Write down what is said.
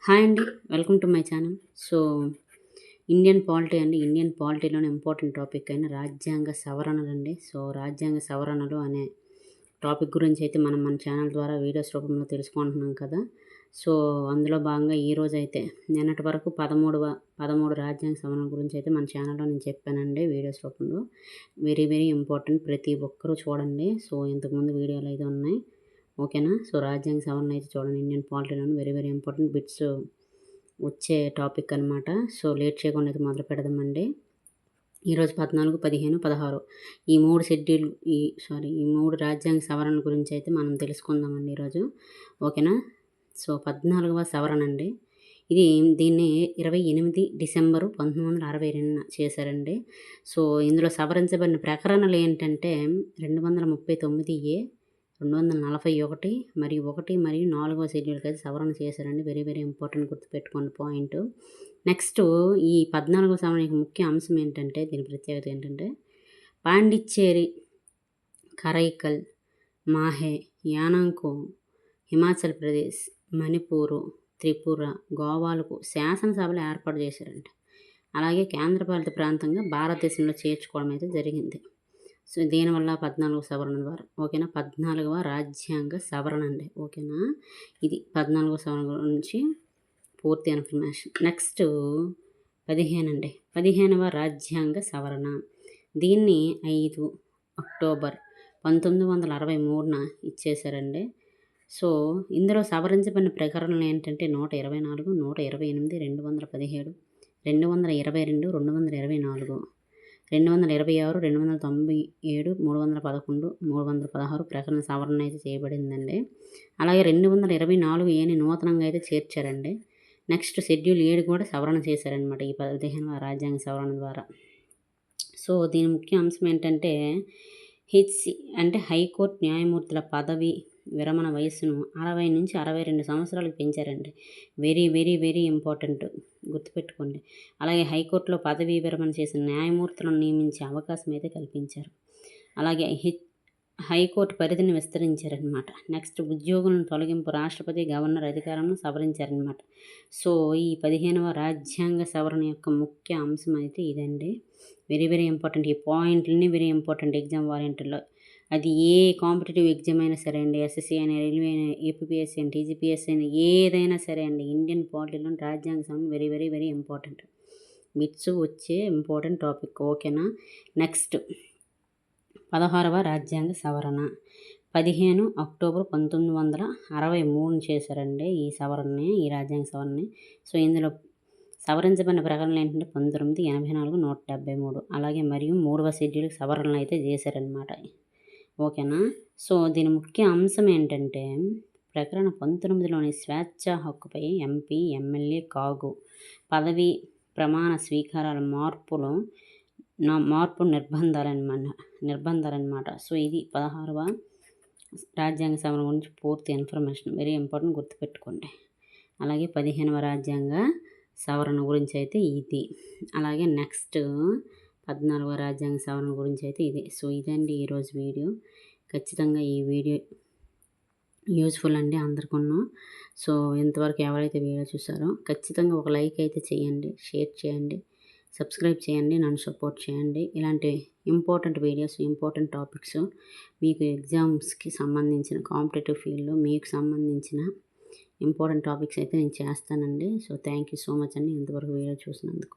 Hi అండి. Welcome to my channel. So, Indian polity అండి. Indian పాలిటీలోనే important topic అయిన రాజ్యాంగ సవరణలండి. సో, రాజ్యాంగ సవరణలు అనే టాపిక్ గురించి అయితే మనం మన ఛానల్ ద్వారా వీడియోస్ రూపంలో తెలుసుకుంటున్నాం కదా! సో, అందులో భాగంగా ఈరోజైతే నిన్నటి వరకు 13 రాజ్యాంగ సవరణ గురించి అయితే మన ఛానల్‌లో నేను చెప్పానండి వీడియోస్ రూపంలో. Very very important. ప్రతి ఒక్కరూ చూడండి. సో, ఇంతకుముందు వీడియోలు అయితే ఉన్నాయి. ఓకేనా. సో, రాజ్యాంగ సవరణ అయితే చూడండి. ఇండియన్ పాలిటీలోని వెరీ వెరీ ఇంపార్టెంట్ బిట్స్ వచ్చే టాపిక్ అనమాట. సో, లేట్ చేయకుండా అయితే మొదలు పెడదామండి. ఈరోజు 14, 15, 16 ఈ 3 షెడ్యూల్ ఈ 3 రాజ్యాంగ సవరణ గురించి అయితే మనం తెలుసుకుందామండి ఈరోజు. ఓకేనా. సో, 14వ సవరణ అండి. దీన్ని 28 డిసెంబరు 1962న చేశారండి. సో, ఇందులో సవరించబడిన ప్రకరణలు ఏంటంటే 239A, 241 మరియు 1 మరియు 4వ షెడ్యూల్కి అయితే సవరణ చేశారండి. వెరీ వెరీ ఇంపార్టెంట్, గుర్తుపెట్టుకోండి పాయింట్. నెక్స్ట్ ఈ 14వ సవరణ యొక్క ముఖ్య అంశం ఏంటంటే, దీని ప్రత్యేకత ఏంటంటే, పాండిచ్చేరి, కరైకల్, మాహే, యానాంకో, హిమాచల్ ప్రదేశ్, మణిపూరు, త్రిపుర, గోవాలకు శాసనసభలు ఏర్పాటు చేశారండి. అలాగే కేంద్రపాలిత ప్రాంతంగా భారతదేశంలో చేర్చుకోవడం అయితే జరిగింది. సో, దీనివల్ల 14వ సవరణ ద్వారా ఓకేనా. 14వ రాజ్యాంగ సవరణ అండి. ఓకేనా. ఇది 14వ సవరణ గురించి పూర్తి ఇన్ఫర్మేషన్. నెక్స్ట్ 15 అండి. 15వ రాజ్యాంగ సవరణ. దీన్ని 5 అక్టోబర్ 1963న ఇచ్చేశారండి. సో, ఇందులో సవరించబడిన ప్రకరణలు ఏంటంటే 124, 128, 217, 222, 224, 226, 297, 311, 316 ప్రకరణ సవరణ అయితే చేయబడిందండి. అలాగే 224Aని నూతనంగా అయితే చేర్చారండి. నెక్స్ట్ షెడ్యూల్ 7 కూడా సవరణ చేశారనమాట ఈ 15వ రాజ్యాంగ సవరణ ద్వారా. సో, దీని ముఖ్య అంశం ఏంటంటే అంటే హైకోర్టు న్యాయమూర్తుల పదవి విరమణ వయస్సును 60 నుంచి 62 సంవత్సరాలకు పెంచారండి. వెరీ వెరీ వెరీ ఇంపార్టెంట్, గుర్తుపెట్టుకోండి. అలాగే హైకోర్టులో పదవీ విరమణ చేసిన న్యాయమూర్తులను నియమించే అవకాశం అయితే కల్పించారు. అలాగే హైకోర్టు పరిధిని విస్తరించారనమాట. నెక్స్ట్ ఉద్యోగులను తొలగింపు, రాష్ట్రపతి గవర్నర్ అధికారంను సవరించారనమాట. సో, ఈ 15వ రాజ్యాంగ సవరణ యొక్క ముఖ్య అంశం అయితే ఇదండి. Very very important. ఈ పాయింట్లన్నీ వెరీ ఇంపార్టెంట్ ఎగ్జామ్ వారెంట్లో. అది ఏ కాంపిటేటివ్ ఎగ్జామ్ అయినా సరే అండి, ఎస్ఎస్సీ అయినా, రైల్వే అయినా, ఏపీపీఎస్సీ అయినా, టీజీపీఎస్సీ అయినా, ఏదైనా సరే అండి, ఇండియన్ పాలిటీలో రాజ్యాంగ సవరణ very very very important. Bits వచ్చే ఇంపార్టెంట్ టాపిక్. ఓకేనా. నెక్స్ట్ 16వ రాజ్యాంగ సవరణ. 15 అక్టోబర్ 1963 చేశారండి ఈ సవరణని, ఈ రాజ్యాంగ సవరణని. సో, ఇందులో సవరించబడిన ప్రకరణలు ఏంటంటే 19, 84, 173 అలాగే మరియు 3వ షెడ్యూల్కి సవరణలు అయితే చేశారనమాట. ఓకేనా. సో, దీని ముఖ్య అంశం ఏంటంటే, ప్రకరణ 19లోని స్వేచ్ఛా హక్కుపై ఎంపీ, ఎమ్మెల్యే కాగు పదవి ప్రమాణ స్వీకారాల మార్పు నిర్బంధాలన్నమాట. సో, ఇది 16వ రాజ్యాంగ సవరణ గురించి పూర్తి ఇన్ఫర్మేషన్. వెరీ ఇంపార్టెంట్, గుర్తుపెట్టుకోండి. అలాగే 15వ రాజ్యాంగ సవరణ గురించి అయితే ఇది. అలాగే నెక్స్ట్ 14వ రాజ్యాంగ సవరణ గురించి అయితే ఇది. సో, ఇదండి ఈరోజు వీడియో. ఖచ్చితంగా ఈ వీడియో యూజ్ఫుల్ అండి అందరికన్నా. సో, ఇంతవరకు ఎవరైతే వీడియో చూసారో ఖచ్చితంగా ఒక లైక్ అయితే చేయండి, షేర్ చేయండి, సబ్స్క్రైబ్ చేయండి, నన్ను సపోర్ట్ చేయండి. ఇలాంటి ఇంపార్టెంట్ వీడియోస్, ఇంపార్టెంట్ టాపిక్స్ మీకు ఎగ్జామ్స్కి సంబంధించిన, కాంపిటేటివ్ ఫీల్డ్లో మీకు సంబంధించిన ఇంపార్టెంట్ టాపిక్స్ అయితే నేను చేస్తానండి. So, thank you so much అండి ఇంతవరకు వీడియో చూసినందుకు.